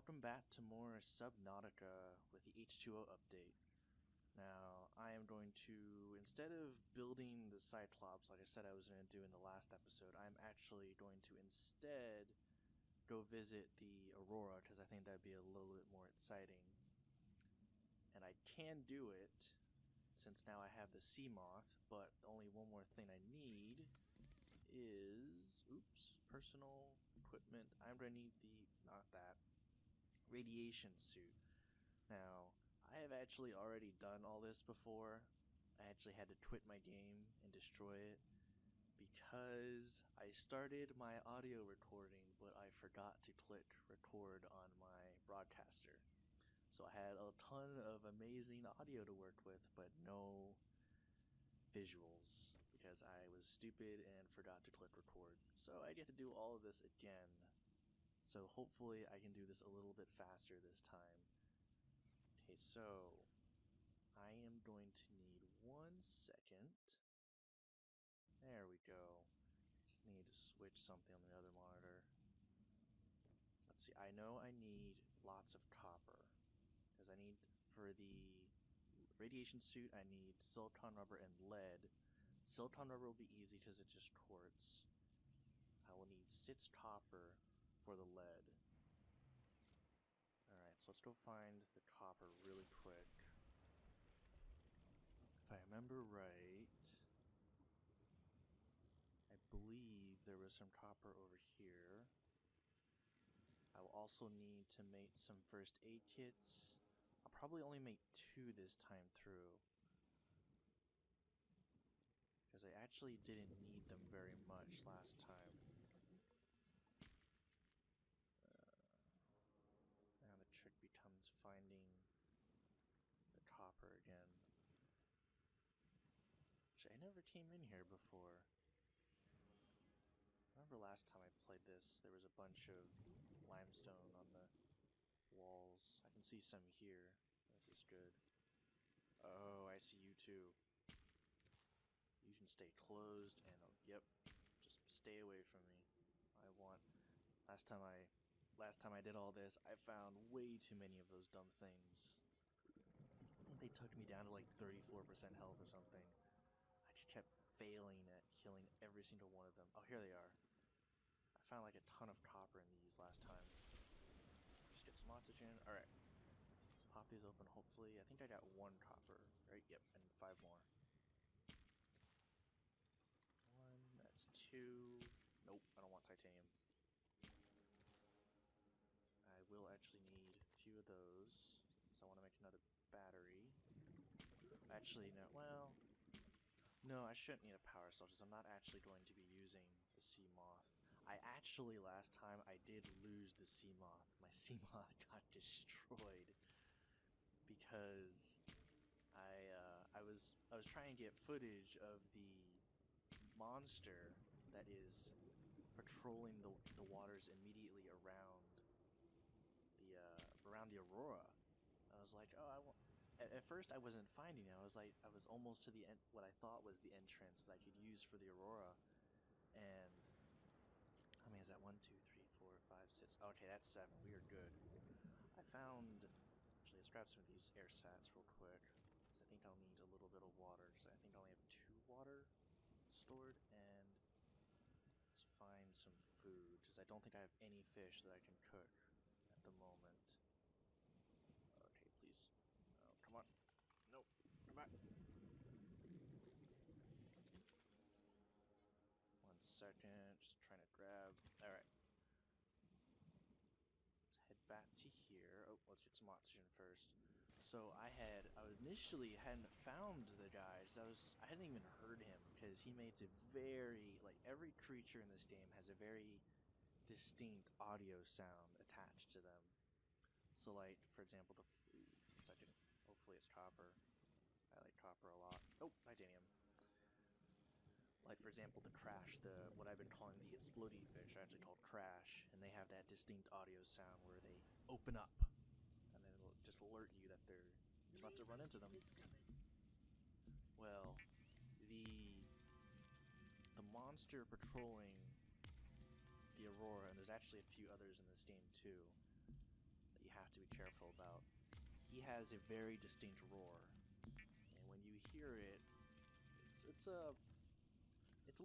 welcome back to more Subnautica with the H2O update. Now, I am going to, instead of building the Cyclops like I said I was going to do in the last episode, I'm actually going to instead go visit the Aurora because I think that'd be a little bit more exciting. And I can do it since now I have the sea moth, but only one more thing I need is, personal equipment. I'm going to need not that, radiation suit. Now, I have actually already done all this before. I actually had to quit my game and destroy it because I started my audio recording, but I forgot to click record on my broadcaster. So I had a ton of amazing audio to work with, but no visuals because I was stupid and forgot to click record. So I get to do all of this again. So hopefully I can do this a little bit faster this time. Okay, so I am going to need 1 second. There we go. Just need to switch something on the other monitor. Let's see, I know I need lots of copper because I need, for the radiation suit, I need silicon rubber and lead. Silicon rubber will be easy because it's just quartz. I will need 6 copper for the lead. Alright, so let's go find the copper really quick. If I remember right, I believe there was some copper over here. I will also need to make some first aid kits. I'll probably only make 2 this time through, because I actually didn't need them very much last time. Now the trick becomes finding the copper again. Actually, I never came in here before. I remember last time I played this, there was a bunch of limestone on the walls. I can see some here. This is good. Oh, I see you too. You can stay closed and, yep, just stay away from me. Last time I did all this, I found way too many of those dumb things. I think they took me down to like 34% health or something. I just kept failing at killing every single one of them. Oh, here they are. I found like a ton of copper in these last time. Just get some oxygen. Alright. Let's pop these open, hopefully. I think I got 1 copper, right? Yep, and 5 more. 1, that's 2. Nope, I don't want titanium. I will actually need a few of those, so I want to make another battery. Actually, no, well, no, I shouldn't need a power cell, because I'm not actually going to be using the sea moth. I actually, last time, I did lose the sea moth. My sea moth got destroyed because I was trying to get footage of the monster that is patrolling the waters immediately around the Aurora. I was like, oh, at first I wasn't finding it. I was almost to the end, what I thought was the entrance that I could use for the Aurora. And how many is that? 1, 2, 3, 4, 5, 6. Okay, that's 7. We are good. Actually, let's grab some of these air sats real quick, because I think I'll need a little bit of water, because I think I only have 2 water stored. And let's find some food, because I don't think I have any fish that I can cook at the moment. Okay, please. Oh, come on. Nope. Come back. 1 second. Just trying to grab. Alright. Let's head back to here. Oh, let's get some oxygen first. So I initially hadn't found the guy. I hadn't even heard him, because he makes a very, like, every creature in this game has a very distinct audio sound attached to them. So, like, for example, the food. 1 second. Hopefully it's copper. I like copper a lot. Oh, titanium. Like, for example, the crash, what I've been calling the explodey fish are actually called crash, and they have that distinct audio sound where they open up, and then it'll just alert you that you're about to run into them. Well, the monster patrolling the Aurora, and there's actually a few others in this game too, that have to be careful about. He has a very distinct roar, and when you hear it, it's a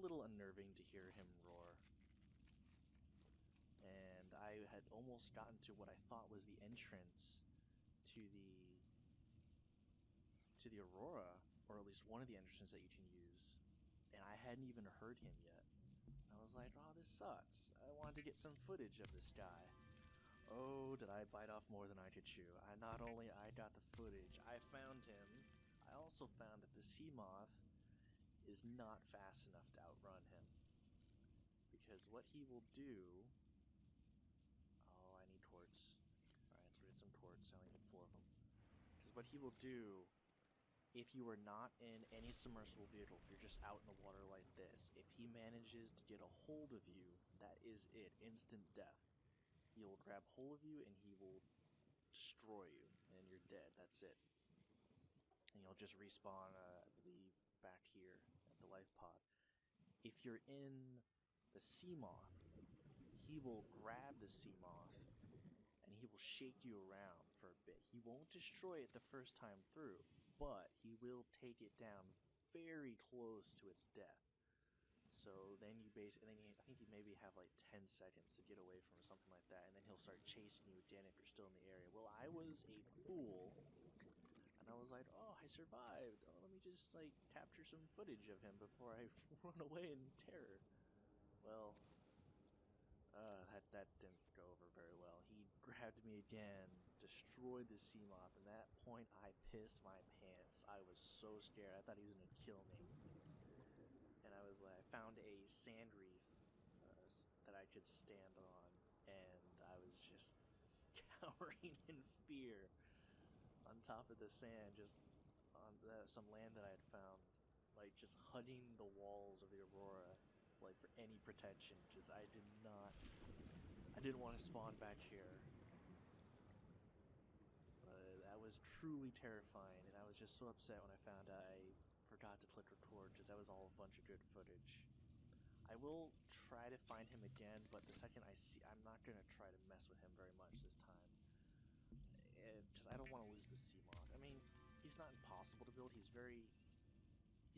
little unnerving to hear him roar. And I had almost gotten to what I thought was the entrance to the Aurora, or at least one of the entrances that you can use, and I hadn't even heard him yet. I was like, oh, this sucks. I wanted to get some footage of this guy. Oh, did I bite off more than I could chew. Not only I got the footage, I found him. I also found that the sea moth is not fast enough to outrun him. Because what he will do... Oh, I need torts. Alright, let's get some torts. I only need 4 of them. Because what he will do, if you are not in any submersible vehicle, if you're just out in the water like this, if he manages to get a hold of you, that is it. Instant death. He will grab hold of you and he will destroy you, and you're dead. That's it. And you'll just respawn, I believe, back here at the life pod. If you're in the sea moth, he will grab the sea moth and he will shake you around for a bit. He won't destroy it the first time through, but he will take it down very close to its death. So then you I think you maybe have like 10 seconds to get away from or something like that, and then he'll start chasing you again if you're still in the area. Well, I was a fool, and I was like, oh, I survived. Oh, let me just like capture some footage of him before I run away in terror. Well, that didn't go over very well. He grabbed me again, destroyed the sea moth, and at that point I pissed my pants. I was so scared. I thought he was gonna kill me. And I was like, I found a sand reef that I could stand on, and I was just cowering in fear on top of the sand, just on some land that I had found, like just hugging the walls of the Aurora, like for any protection, because I didn't want to spawn back here. That was truly terrifying, and I was just so upset when I found out I forgot to click record, because that was all a bunch of good footage. I will try to find him again, but the second I see, I'm not going to try to mess with him very much this time. Just I don't want to lose the sea moth. I mean, he's not impossible to build. He's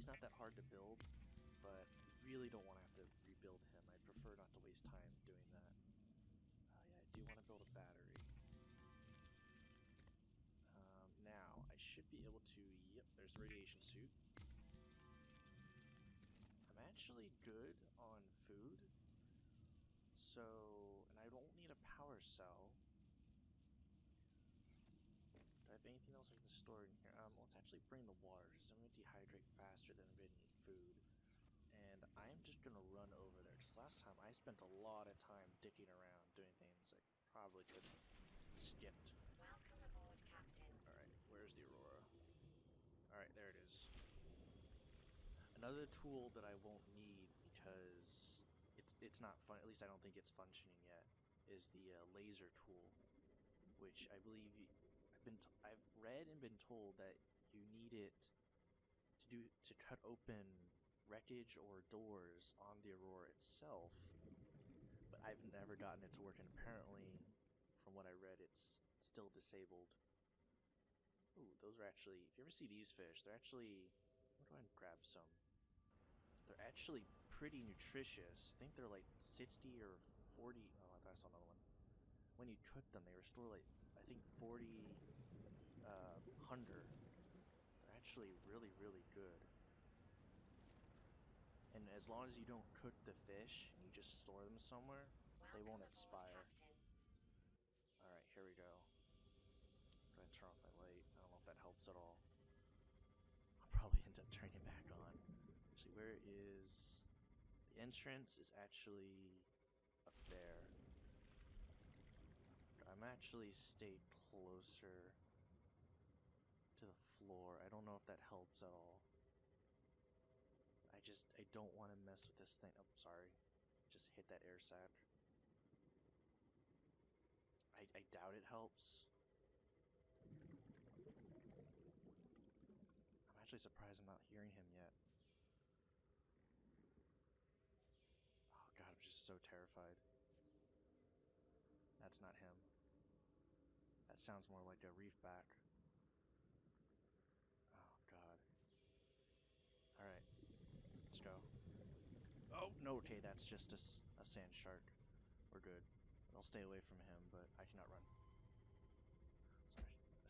not that hard to build, but really don't want to have to rebuild him. I'd prefer not to waste time doing that. Yeah, I do want to build a battery. Now, I should be able to... Yep, there's the radiation suit. I'm actually good on food. So, and I don't need a power cell. Do I have anything else I can store in here? Let's actually bring the water, because I'm going to dehydrate faster than I'm going to need food. And I'm just going to run over there, because last time I spent a lot of time dicking around doing things I probably could have skipped. Welcome aboard, Captain. Alright, where's the Aurora? Alright, there it is. Another tool that I won't need, because it's not fun, at least I don't think it's functioning yet, is the laser tool, which I believe I've read and been told that you need it to cut open wreckage or doors on the Aurora itself, but I've never gotten it to work, and apparently, from what I read, it's still disabled. Ooh, those are actually, if you ever see these fish, they're actually, I'll go ahead and grab some. They're actually pretty nutritious. I think they're like 60 or 40, oh, I thought I saw another one. When you cook them, they restore like, I think 40 hunger. They're actually really, really good. And as long as you don't cook the fish, and you just store them somewhere, they won't expire. Alright, here we go. Go ahead and turn off my light. I don't know if that helps at all. I'll probably end up turning it back on. Actually, where is... The entrance is actually up there. I'm actually stayed closer to the floor. I don't know if that helps at all. I don't want to mess with this thing. Oh, sorry. Just hit that air sac. I doubt it helps. I'm actually surprised I'm not hearing him yet. Oh god, I'm just so terrified. That's not him. That sounds more like a reefback. Oh, God. Alright, let's go. Oh, no, okay, that's just a sand shark. We're good. I'll stay away from him, but I cannot run.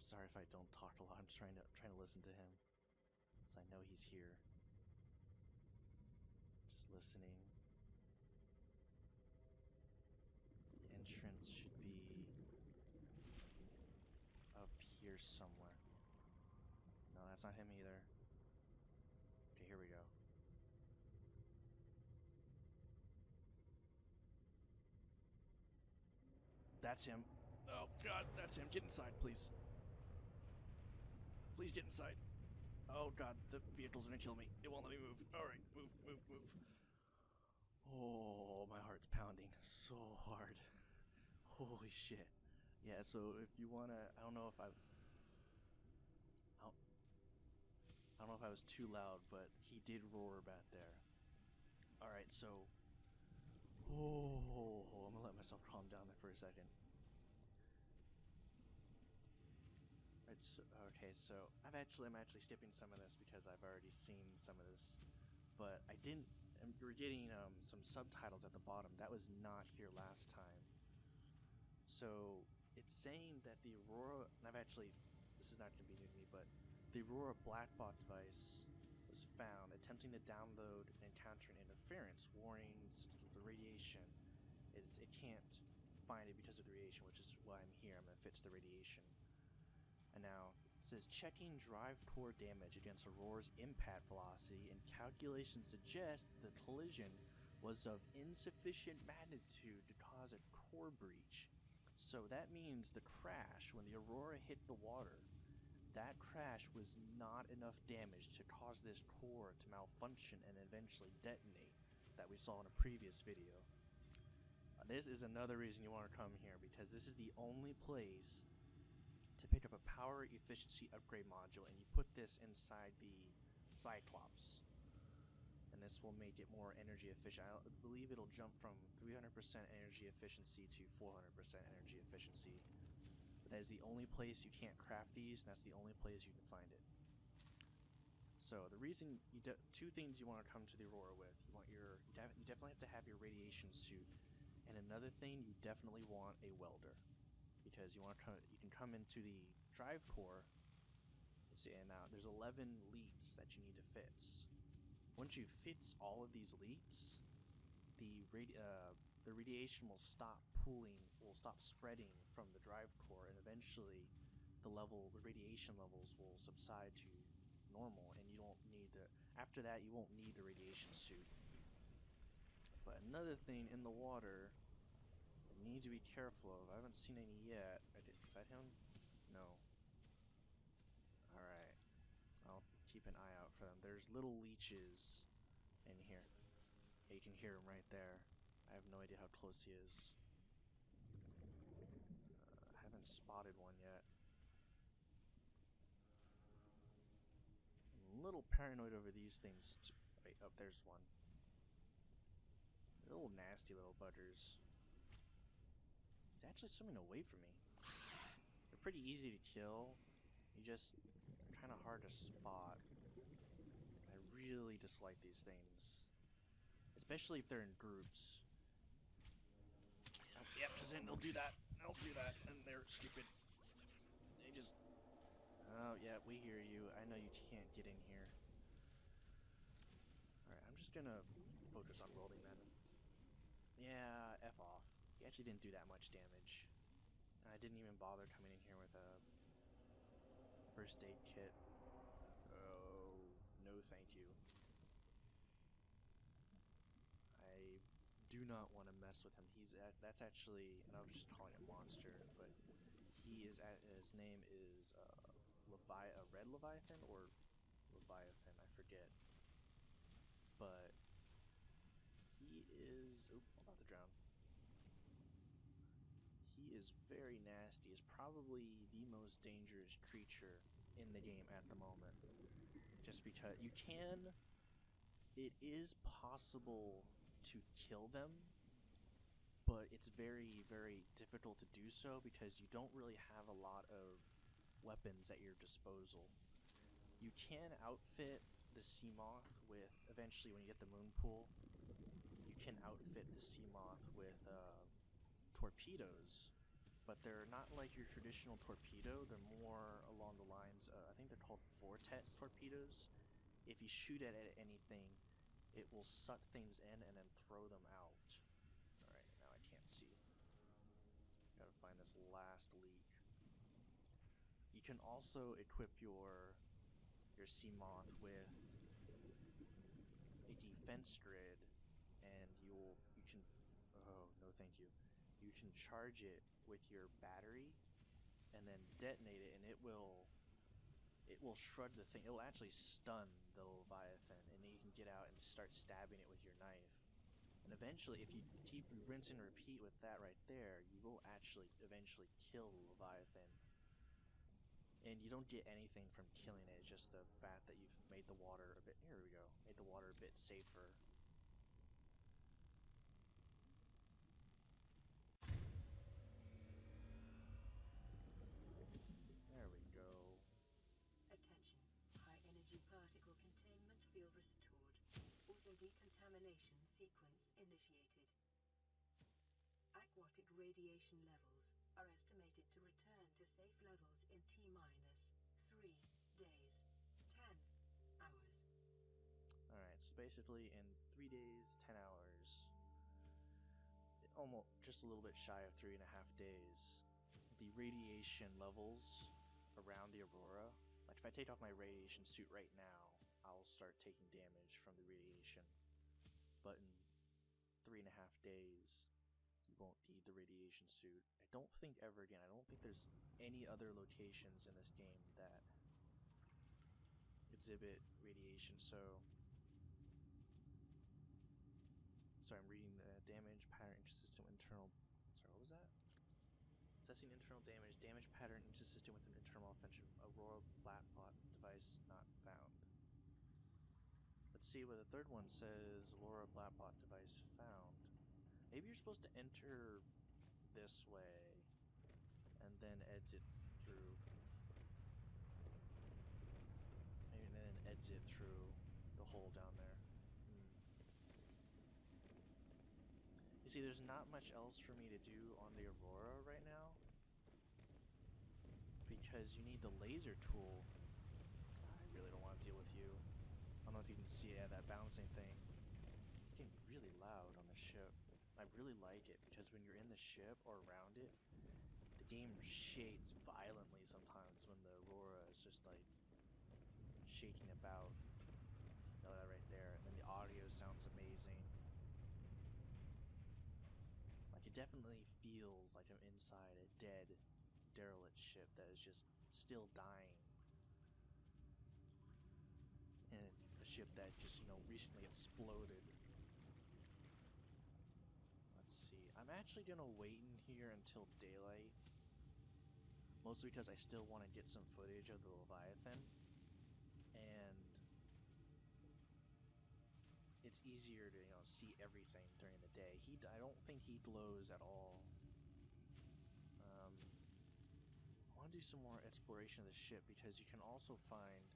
Sorry if I don't talk a lot. I'm just trying to listen to him, because I know he's here. Just listening. The entrance should be up here somewhere. No, that's not him either. Okay, here we go. That's him. Oh, God, that's him. Get inside, please. Please get inside. Oh, God, the vehicle's gonna kill me. It won't let me move. Alright, move. Oh, my heart's pounding so hard. Holy shit. Yeah, so if you wanna... I don't know if I was too loud, but he did roar back there. Alright, so... Oh, I'm gonna let myself calm down there for a second. Right, so I'm actually skipping some of this because I've already seen some of this, but I didn't. We're getting some subtitles at the bottom. That was not here last time. So it's saying that the Aurora, and this is not going to be new to me, but the Aurora black box device was found attempting to download and encountering interference warnings with the radiation. It can't find it because of the radiation, which is why I'm here. I'm going to fix the radiation. And now it says checking drive core damage against Aurora's impact velocity, and calculations suggest the collision was of insufficient magnitude to cause a core breach. So that means the crash, when the Aurora hit the water, that crash was not enough damage to cause this core to malfunction and eventually detonate that we saw in a previous video. This is another reason you want to come here, because this is the only place to pick up a power efficiency upgrade module, and you put this inside the Cyclops, and this will make it more energy efficient. I believe it'll jump from 300% energy efficiency to 400% energy efficiency. But that is the only place you can't craft these, and that's the only place you can find it. So the reason two things you want to come to the Aurora with: you definitely have to have your radiation suit, and another thing, you definitely want a welder, because you can come into the drive core. See, and now there's 11 leaks that you need to fix. Once you fix all of these leaks, the radiation will stop spreading from the drive core, and eventually the radiation levels will subside to normal, and you don't need after that you won't need the radiation suit. But another thing in the water you need to be careful of. I haven't seen any yet. Is that him? No. Alright. I'll keep an eye out for them. There's little leeches in here. Yeah, you can hear him right there. I have no idea how close he is. I haven't spotted one yet. I'm a little paranoid over these things. Wait, oh, there's one. Little nasty little buggers. He's actually swimming away from me. They're pretty easy to kill. They're kind of hard to spot. I really dislike these things, especially if they're in groups. Yep, because then they'll do that. And they're stupid. They just... Oh, yeah, we hear you. I know you can't get in here. Alright, I'm just gonna focus on welding then. Yeah, F off. He actually didn't do that much damage. And I didn't even bother coming in here with a first aid kit. Oh, no thank you. I do not want to mess with him. That's actually, and I was just calling it monster, but his name is Red Leviathan or Leviathan, I forget. But he is, I'm about to drown. He is very nasty. Is probably the most dangerous creature in the game at the moment. Just because it is possible to kill them, but it's very, very difficult to do so because you don't really have a lot of weapons at your disposal. You can outfit the sea moth with, eventually when you get the moon pool, you can outfit the sea moth with torpedoes, but they're not like your traditional torpedo. They're more along the lines, I think they're called vortex torpedoes. If you shoot it at anything, it will suck things in and then throw them out. Alright, now I can't see. Gotta find this last leak. You can also equip your sea moth with a defense grid, and you can, oh no thank you, you can charge it with your battery and then detonate it, and it will shred the thing. It will actually stun the Leviathan, and then you can get out and start stabbing it with your knife. And eventually, if you keep rinse and repeat with that right there, you will actually eventually kill the Leviathan. And you don't get anything from killing it, it's just the fact that you've made the water a bit, here we go, made the water a bit safer. There we go. Attention. High energy particle containment field restored. Auto decontamination sequence initiated. Aquatic radiation levels are estimated to return to safe levels in T-minus 3 days. 10 hours. Alright, so basically in 3 days, 10 hours, almost just a little bit shy of 3.5 days, the radiation levels around the Aurora, like if I take off my radiation suit right now, I'll start taking damage from the radiation. But in 3.5 days, you won't need the radiation suit. I don't think ever again. I don't think there's any other locations in this game that exhibit radiation, so sorry, I'm reading the damage pattern inconsistent with internal. Sorry, what was that? Assessing internal damage. Damage pattern inconsistent with an internal offensive. Aurora Blackbot device not found. Let's see what the third one says. Aurora Blackbot device found. Maybe you're supposed to enter this way and then exit through. And then exit through the hole down there. You see, there's not much else for me to do on the Aurora right now, because you need the laser tool. I really don't want to deal with you. I don't know if you can see it, that bouncing thing. It's getting really loud on the ship. I really like it, because when you're in the ship or around it, the game shakes violently sometimes when the Aurora is just like shaking about. You know that right there, and then the audio sounds amazing. It definitely feels like I'm inside a dead, derelict ship that is just still dying. And a ship that just, recently exploded. Let's see. I'm actually gonna wait in here until daylight. Mostly because I still want to get some footage of the Leviathan. And it's easier to, see everything during the day. I don't think he glows at all. I want to do some more exploration of the ship, because you can also find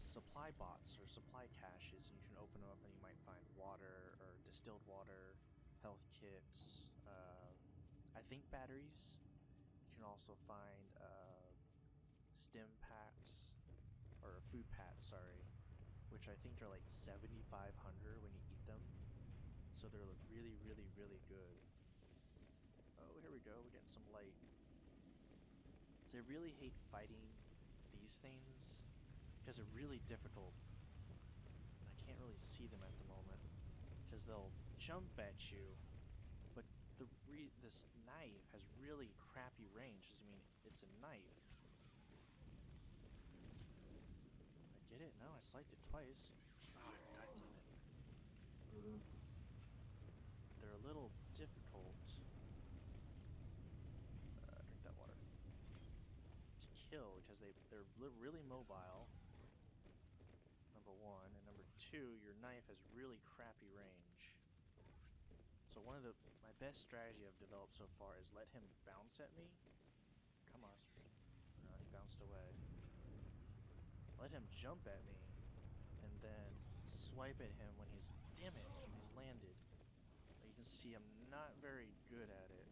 supply bots or supply caches, and you can open them up and you might find water or distilled water, health kits, I think batteries. You can also find stim packs, or food packs, sorry, which I think are like 7,500 when you eat them. So they're really, really, really good. Oh, here we go. We're getting some light. So I really hate fighting these things because they're really difficult. And I can't really see them at the moment because they'll jump at you. But this knife has really crappy range. I mean, it's a knife. Get it? No, I sliced it twice. Oh, god damn it. They're a little difficult. Drink that water. To kill, because they're really mobile. Number one. And number two, your knife has really crappy range. So one of my best strategy I've developed so far is let him bounce at me. Come on. No, he bounced away. Let him jump at me, and then swipe at him when he's, damn it, when he's landed. But you can see I'm not very good at it.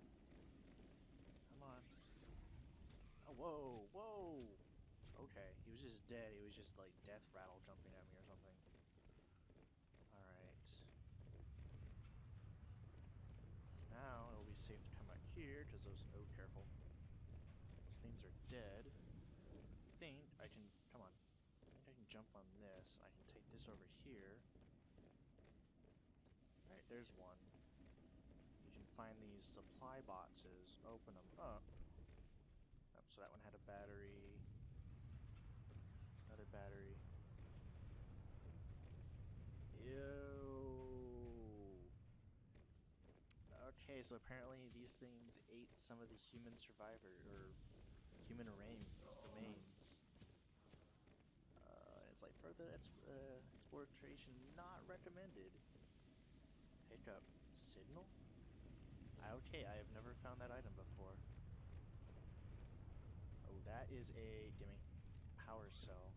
Come on. Oh, whoa, whoa! Okay, he was just dead. He was just like death rattle jumping at me or something. Alright. So now it'll be safe to come out here, because those, oh, careful. Those things are dead. I think I can, come on. I think I can jump on this. I can take this over here. Alright, there's one. You can find these supply boxes, open them up. Oh, so that one had a battery. Another battery. Ew. Okay, so apparently these things ate some of the human survivor, or human remains. It's like further exploration not recommended. Pick up signal? Okay, I have never found that item before. Oh, that is a, gimme, power cell.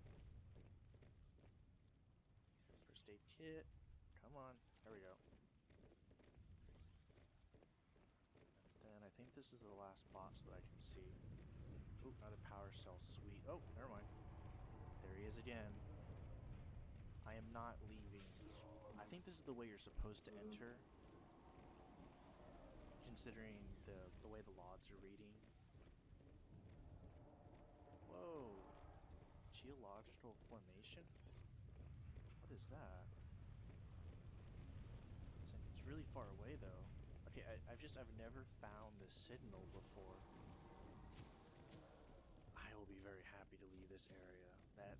First aid kit. Come on. There we go. And then I think this is the last box that I can see. Ooh, another power cell. Sweet. Oh, never mind. There he is again. I am not leaving. I think this is the way you're supposed to enter, considering the way the logs are reading. Whoa. Geological formation? What is that? It's really far away though. Okay, I've never found the signal before. I will be very happy to leave this area. That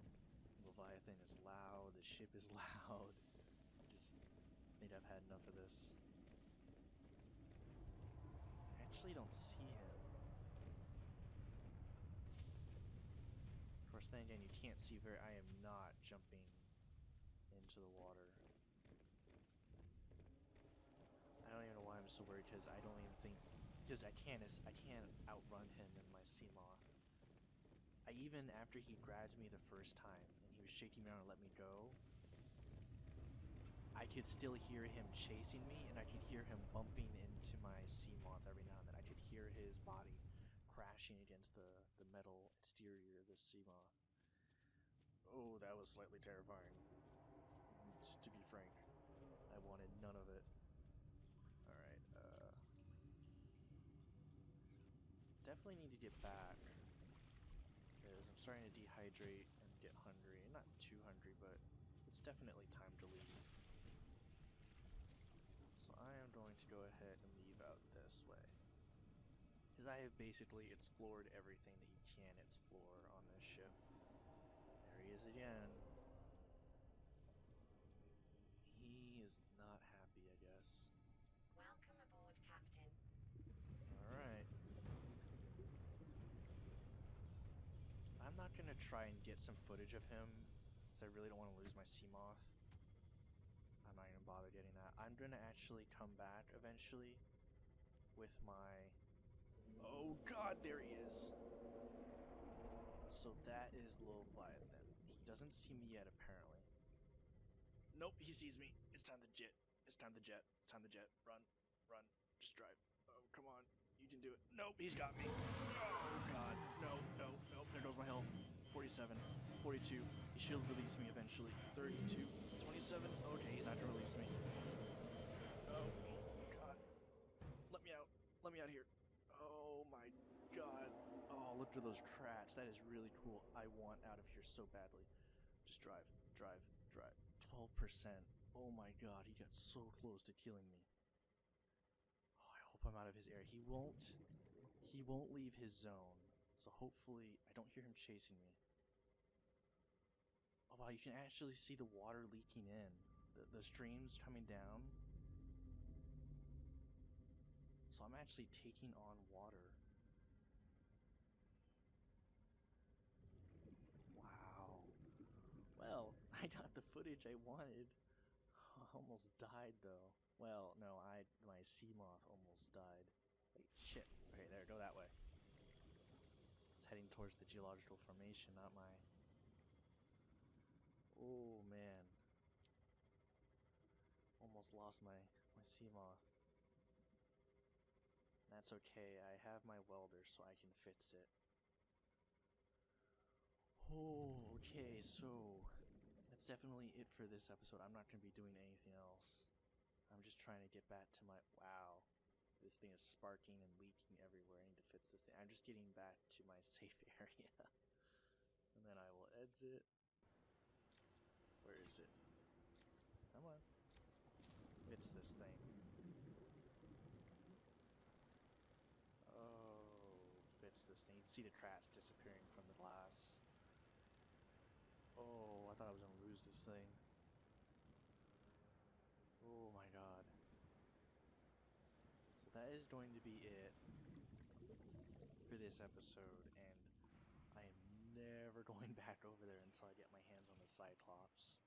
Leviathan is loud, the ship is loud. I think I've had enough of this. I actually don't see him. Of course, then again, you can't see very. I am not jumping into the water. I don't even know why I'm so worried, because I don't even think, because I can't outrun him in my sea moth. Even after he grabbed me the first time and he was shaking me around and let me go, I could still hear him chasing me, and I could hear him bumping into my sea moth every now and then. I could hear his body crashing against the metal exterior of the sea moth. Oh, that was slightly terrifying. To be frank, I wanted none of it. Alright, definitely need to get back, because I'm starting to dehydrate and get hungry. Not too hungry, but it's definitely time to leave. So I am going to go ahead and leave out this way, because I have basically explored everything that you can explore on this ship. There he is again. He is not happy, I guess. Welcome aboard, Captain. Alright. I'm not gonna try and get some footage of him, because I really don't want to lose my sea moth. I'm not gonna bother getting that. I'm gonna actually come back eventually with my... Oh god, there he is! So that is Leviathan. He doesn't see me yet, apparently. Nope, he sees me. It's time to jet. It's time to jet. It's time to jet. Run. Run. Just drive. Oh, come on. You can do it. Nope, he's got me. Oh god. No, no, no. There goes my health. 47. 42. He should release me eventually. 32. 27. Okay, he's not gonna release me. Oh god. Let me out. Let me out of here. Oh my god. Oh, look at those cracks. That is really cool. I want out of here so badly. Just drive. Drive. Drive. 12%. Oh my god, he got so close to killing me. Oh, I hope I'm out of his area. He won't leave his zone. So hopefully I don't hear him chasing me. Oh wow, you can actually see the water leaking in. The streams coming down. So I'm actually taking on water. Wow. Well, I got the footage I wanted. I almost died though. Well, no, my sea moth almost died. Wait, shit. Okay, there, go that way. It's heading towards the geological formation, not my... Oh, man. Almost lost my sea moth. That's okay, I have my welder so I can fix it. Oh, okay, so that's definitely it for this episode. I'm not going to be doing anything else. I'm just trying to get back to my... Wow. This thing is sparking and leaking everywhere. I need to fix this thing. I'm just getting back to my safe area. And then I will exit. Where is it? Come on. Fix this thing. Oh, fix this thing. You can see the cracks disappearing from the glass. Oh, I thought I was going to lose this thing. Oh my god. So that is going to be it for this episode, and I am never going back over there until I get my hands on the Cyclops,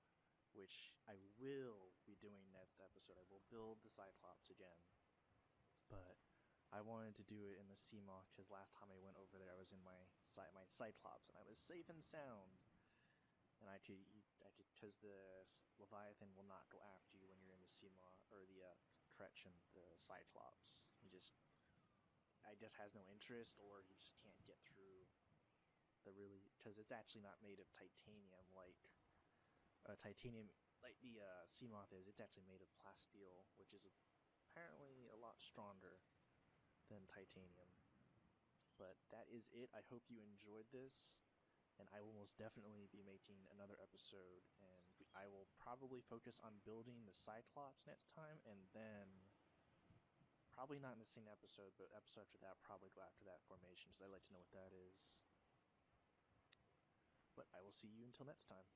which I will be doing next episode. I will build the Cyclops again, but I wanted to do it in the sea moth because last time I went over there I was in my Cyclops and I was safe and sound. And I could, because the Leviathan will not go after you when you're in the sea moth, or the Kretch and the Cyclops. I guess has no interest, or he just can't get through the really, because it's actually not made of titanium like titanium like the sea moth is. It's actually made of plasteel, which is apparently a lot stronger than titanium. But that is it. I hope you enjoyed this, and I will most definitely be making another episode, and I will probably focus on building the Cyclops next time, and then probably not in the same episode, but episode after that, probably go after that formation, because I'd like to know what that is. But I will see you until next time.